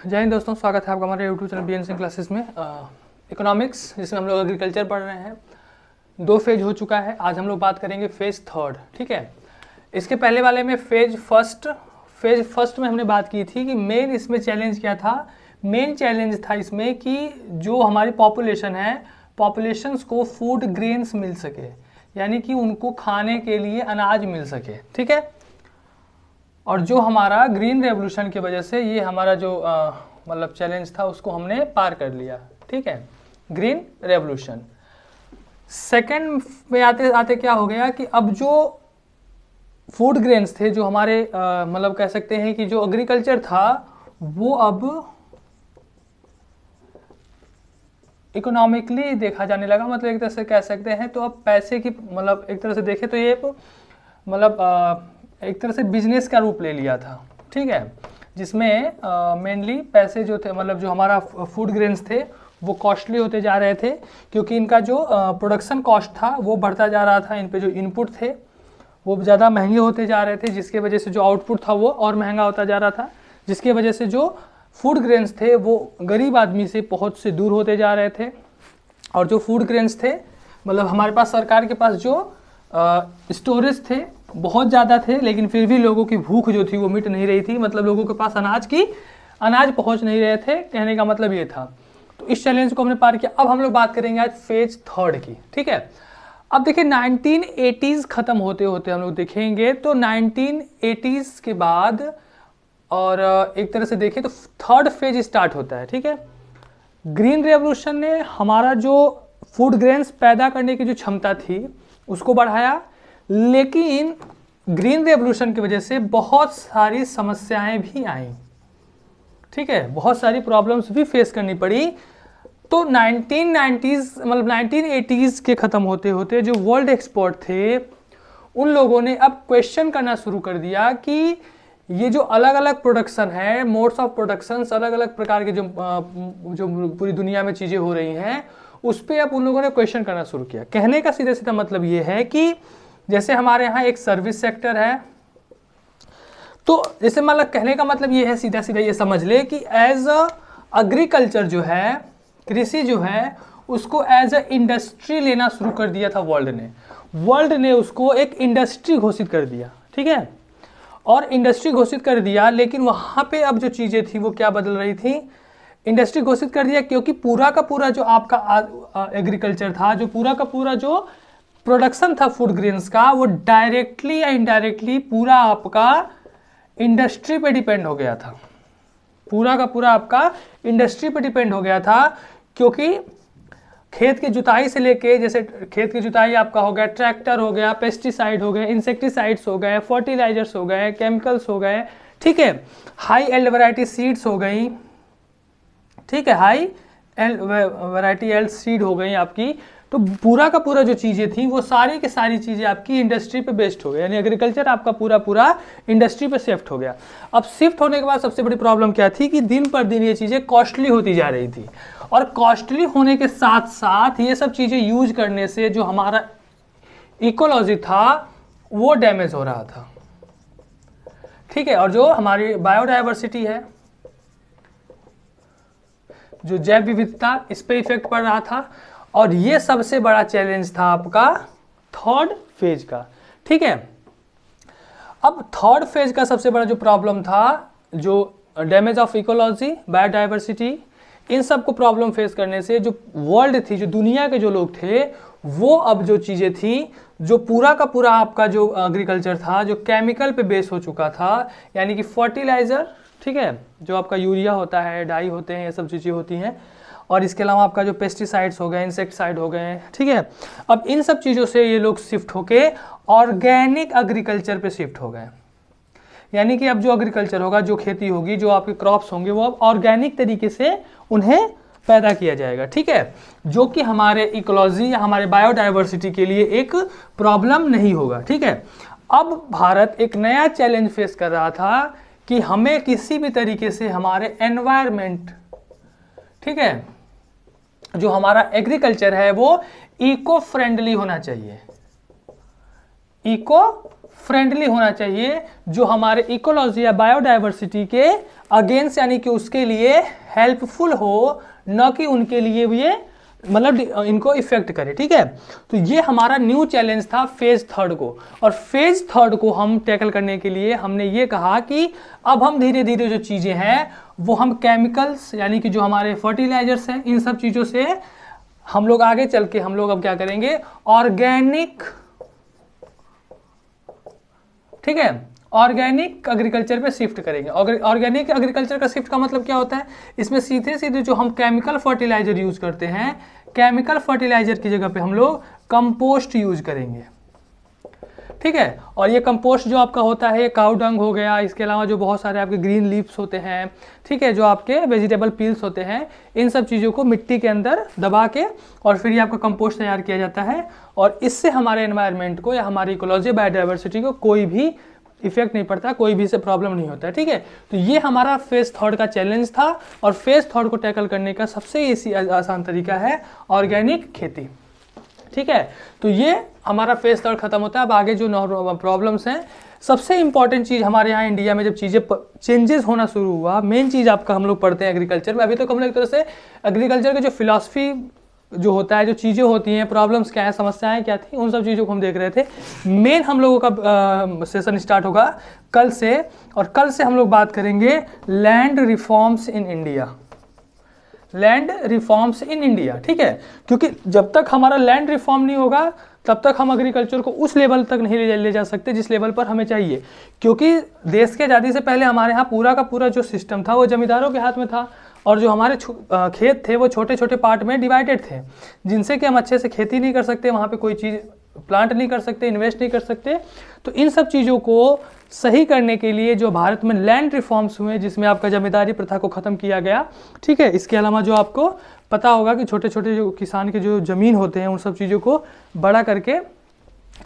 जय हिंद दोस्तों, स्वागत है आपका हमारे YouTube channel BN Singh classes में। इकोनॉमिक्स जिसमें हम लोग एग्रीकल्चर पढ़ रहे हैं। 2 फेज हो चुका है। आज हम लोग बात करेंगे फेज 3। ठीक है, इसके पहले वाले में फेज फर्स्ट में हमने बात की थी कि मेन इसमें चैलेंज क्या था। मेन चैलेंज था इसमें कि जो हमारी पॉपुलेशन है, पॉपुलेशंस को फूड ग्रेन्स मिल सके, यानी कि उनको खाने के लिए अनाज मिल सके। ठीक है, और जो हमारा ग्रीन रेवोल्यूशन की वजह से ये हमारा जो मतलब चैलेंज था उसको हमने पार कर लिया। ठीक है, ग्रीन रेवोल्यूशन। सेकंड में आते आते क्या हो गया कि अब जो फूड ग्रेन्स थे, जो हमारे मतलब कह सकते हैं कि जो एग्रीकल्चर था वो अब इकोनॉमिकली देखा जाने लगा। मतलब एक तरह से कह सकते हैं तो अब पैसे की मतलब एक तरह से देखें तो ये मतलब एक तरह से बिजनेस का रूप ले लिया था। ठीक है, जिसमें मेनली पैसे जो थे, मतलब जो हमारा फूड ग्रेन्स थे वो कॉस्टली होते जा रहे थे, क्योंकि इनका जो प्रोडक्शन कॉस्ट था वो बढ़ता जा रहा था। इन पे जो इनपुट थे वो ज़्यादा महंगे होते जा रहे थे, जिसके वजह से जो आउटपुट था वो और महंगा होता जा रहा था, जिसके वजह से जो फूड ग्रेन्स थे वो गरीब आदमी से पहुँच से दूर होते जा रहे थे। और जो फूड ग्रेन्स थे, मतलब हमारे पास सरकार के पास जो स्टोरेज थे बहुत ज़्यादा थे, लेकिन फिर भी लोगों की भूख जो थी वो मिट नहीं रही थी। मतलब लोगों के पास अनाज पहुंच नहीं रहे थे, कहने का मतलब ये था। तो इस चैलेंज को हमने पार किया। अब हम लोग बात करेंगे आज फेज 3 की। ठीक है, अब देखिए 1980s खत्म होते होते हम लोग देखेंगे तो 1980s के बाद और एक तरह से देखें तो 3rd फेज स्टार्ट होता है। ठीक है, ग्रीन रेवोल्यूशन ने हमारा जो फूड ग्रेन्स पैदा करने की जो क्षमता थी उसको बढ़ाया, लेकिन ग्रीन रेवोल्यूशन की वजह से बहुत सारी समस्याएं भी आईं। ठीक है, बहुत सारी प्रॉब्लम्स भी फेस करनी पड़ी। तो 1990s मतलब 1980s के ख़त्म होते होते जो वर्ल्ड एक्सपर्ट थे उन लोगों ने अब क्वेश्चन करना शुरू कर दिया कि ये जो अलग अलग प्रोडक्शन है, मोड्स ऑफ प्रोडक्शन, अलग अलग प्रकार के जो पूरी दुनिया में चीज़ें हो रही हैं उस पर अब उन लोगों ने क्वेश्चन करना शुरू किया। कहने का सीधा सीधा मतलब ये है कि जैसे हमारे यहाँ एक सर्विस सेक्टर है, तो जैसे मतलब कहने का मतलब ये है, सीधा सीधा ये समझ ले कि एज अ एग्रीकल्चर जो है, कृषि जो है, उसको एज अ इंडस्ट्री लेना शुरू कर दिया था वर्ल्ड ने उसको एक इंडस्ट्री घोषित कर दिया। ठीक है, और इंडस्ट्री घोषित कर दिया, लेकिन वहाँ पे अब जो चीज़ें थी वो क्या बदल रही थी। इंडस्ट्री घोषित कर दिया क्योंकि पूरा का पूरा जो आपका एग्रीकल्चर था, जो पूरा का पूरा जो प्रोडक्शन था फूड ग्रेन्स का, वो डायरेक्टली या इनडायरेक्टली पूरा आपका इंडस्ट्री पे डिपेंड हो गया था। पूरा का पूरा आपका इंडस्ट्री पे डिपेंड हो गया था, क्योंकि खेत की जुताई से लेके, जैसे खेत की जुताई आपका हो गया, ट्रैक्टर हो गया, पेस्टिसाइड हो गए, इंसेक्टिसाइड्स हो गए, फर्टिलाइजर्स हो गए, केमिकल्स हो गए। ठीक है, हाई एल्ड वैरायटी सीड्स हो गई। ठीक है, high yield variety yield seed हो गई आपकी। तो पूरा का पूरा जो चीज़ें थी वो सारी की सारी चीज़ें आपकी इंडस्ट्री पे बेस्ड हो गई, यानी एग्रीकल्चर आपका पूरा पूरा इंडस्ट्री पे शिफ्ट हो गया। अब शिफ्ट होने के बाद सबसे बड़ी प्रॉब्लम क्या थी कि दिन पर दिन ये चीज़ें कॉस्टली होती जा रही थी, और कॉस्टली होने के साथ साथ ये सब चीज़ें यूज करने से जो हमारा इकोलॉजी था वो डैमेज हो रहा था। ठीक है, और जो हमारी बायोडाइवर्सिटी है, जो जैव विविधता, इस पे इफेक्ट पड़ रहा था। और ये सबसे बड़ा चैलेंज था आपका 3rd फेज का। ठीक है, अब 3rd फेज का सबसे बड़ा जो प्रॉब्लम था, जो डैमेज ऑफ इकोलॉजी, बायोडाइवर्सिटी, इन सब को प्रॉब्लम फेस करने से जो वर्ल्ड थी, जो दुनिया के जो लोग थे, वो अब जो चीज़ें थी, जो पूरा का पूरा आपका जो एग्रीकल्चर था जो केमिकल पे बेस हो चुका था, यानी कि फर्टिलाइज़र, ठीक है, जो आपका यूरिया होता है, डाई होते हैं, ये सब चीज़ें होती हैं, और इसके अलावा आपका जो पेस्टिसाइड्स हो गए, इंसेक्टिसाइड हो गए। ठीक है, अब इन सब चीज़ों से ये लोग शिफ्ट होके ऑर्गेनिक एग्रीकल्चर पे शिफ्ट हो गए, यानी कि अब जो एग्रीकल्चर होगा, जो खेती होगी, जो आपके क्रॉप्स होंगे, वो अब ऑर्गेनिक तरीके से उन्हें पैदा किया जाएगा। ठीक है, जो कि हमारे इकोलॉजी या हमारे बायोडाइवर्सिटी के लिए एक प्रॉब्लम नहीं होगा। ठीक है, अब भारत एक नया चैलेंज फेस कर रहा था कि हमें किसी भी तरीके से हमारे एनवायरमेंट, ठीक है, जो हमारा एग्रीकल्चर है वो इको फ्रेंडली होना चाहिए। इको फ्रेंडली होना चाहिए, जो हमारे इकोलॉजी या बायोडाइवर्सिटी के अगेंस्ट यानी कि उसके लिए हेल्पफुल हो, न कि उनके लिए ये मतलब इनको इफेक्ट करे। ठीक है, तो ये हमारा न्यू चैलेंज था फेज थर्ड को। और फेज थर्ड को हम टैकल करने के लिए हमने ये कहा कि अब हम धीरे धीरे जो चीज़ें हैं वो हम केमिकल्स यानी कि जो हमारे फर्टिलाइजर्स हैं इन सब चीज़ों से हम लोग आगे चल के हम लोग अब क्या करेंगे, ऑर्गेनिक, ठीक है, ऑर्गेनिक एग्रीकल्चर पे शिफ्ट करेंगे। ऑर्गेनिक एग्रीकल्चर का शिफ्ट का मतलब क्या होता है, इसमें सीधे सीधे जो हम केमिकल फर्टिलाइजर यूज करते हैं, केमिकल फर्टिलाइजर की जगह पे हम लोग कंपोस्ट यूज करेंगे। ठीक है, और ये कंपोस्ट जो आपका होता है, काऊ डंग हो गया, इसके अलावा जो बहुत सारे आपके ग्रीन लीव्स होते हैं, ठीक है, जो आपके वेजिटेबल पील्स होते हैं, इन सब चीज़ों को मिट्टी के अंदर दबा के और फिर ये आपका कंपोस्ट तैयार किया जाता है। और इससे हमारे एनवायरनमेंट को या हमारी इकोलॉजी बायोडाइवर्सिटी को कोई भी इफेक्ट नहीं पड़ता, कोई भी से प्रॉब्लम नहीं होता है। ठीक है, तो ये हमारा फेज थर्ड का चैलेंज था और फेज थर्ड को टैकल करने का सबसे इसी आसान तरीका है ऑर्गेनिक खेती। ठीक है, तो ये हमारा फेज थर्ड खत्म होता है। अब आगे जो प्रॉब्लम्स हैं, सबसे इंपॉर्टेंट चीज़ हमारे यहाँ इंडिया में जब चीज़ें चेंजेस होना शुरू हुआ, मेन चीज़ आपका हम लोग पढ़ते हैं एग्रीकल्चर में। अभी तक हम लोग एक तरह से एग्रीकल्चर की जो फिलॉसफी जो होता है, जो चीज़ें होती हैं, प्रॉब्लम्स क्या है, समस्याएं क्या थी, उन सब चीज़ों को हम देख रहे थे। मेन हम लोगों का सेशन स्टार्ट होगा कल से, और कल से हम लोग बात करेंगे land reforms in India, land reforms in India. ठीक है, क्योंकि जब तक हमारा लैंड रिफॉर्म नहीं होगा तब तक हम एग्रीकल्चर को उस लेवल तक नहीं ले जा सकते जिस लेवल पर हमें चाहिए, क्योंकि देश की आज़ादी से पहले हमारे यहाँ पूरा का पूरा जो सिस्टम था वो जमींदारों के हाथ में था, और जो हमारे खेत थे वो छोटे छोटे पार्ट में डिवाइडेड थे, जिनसे कि हम अच्छे से खेती नहीं कर सकते, वहाँ पे कोई चीज़ प्लांट नहीं कर सकते, इन्वेस्ट नहीं कर सकते। तो इन सब चीज़ों को सही करने के लिए जो भारत में लैंड रिफॉर्म्स हुए, जिसमें आपका जमींदारी प्रथा को ख़त्म किया गया। ठीक है, इसके अलावा जो आपको पता होगा कि छोटे छोटे जो किसान के जो ज़मीन होते हैं उन सब चीज़ों को बड़ा करके,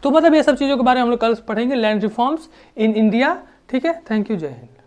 तो मतलब ये सब चीज़ों के बारे में हम लोग कल पढ़ेंगे, लैंड रिफॉर्म्स इन इंडिया। ठीक है, थैंक यू, जय हिंद।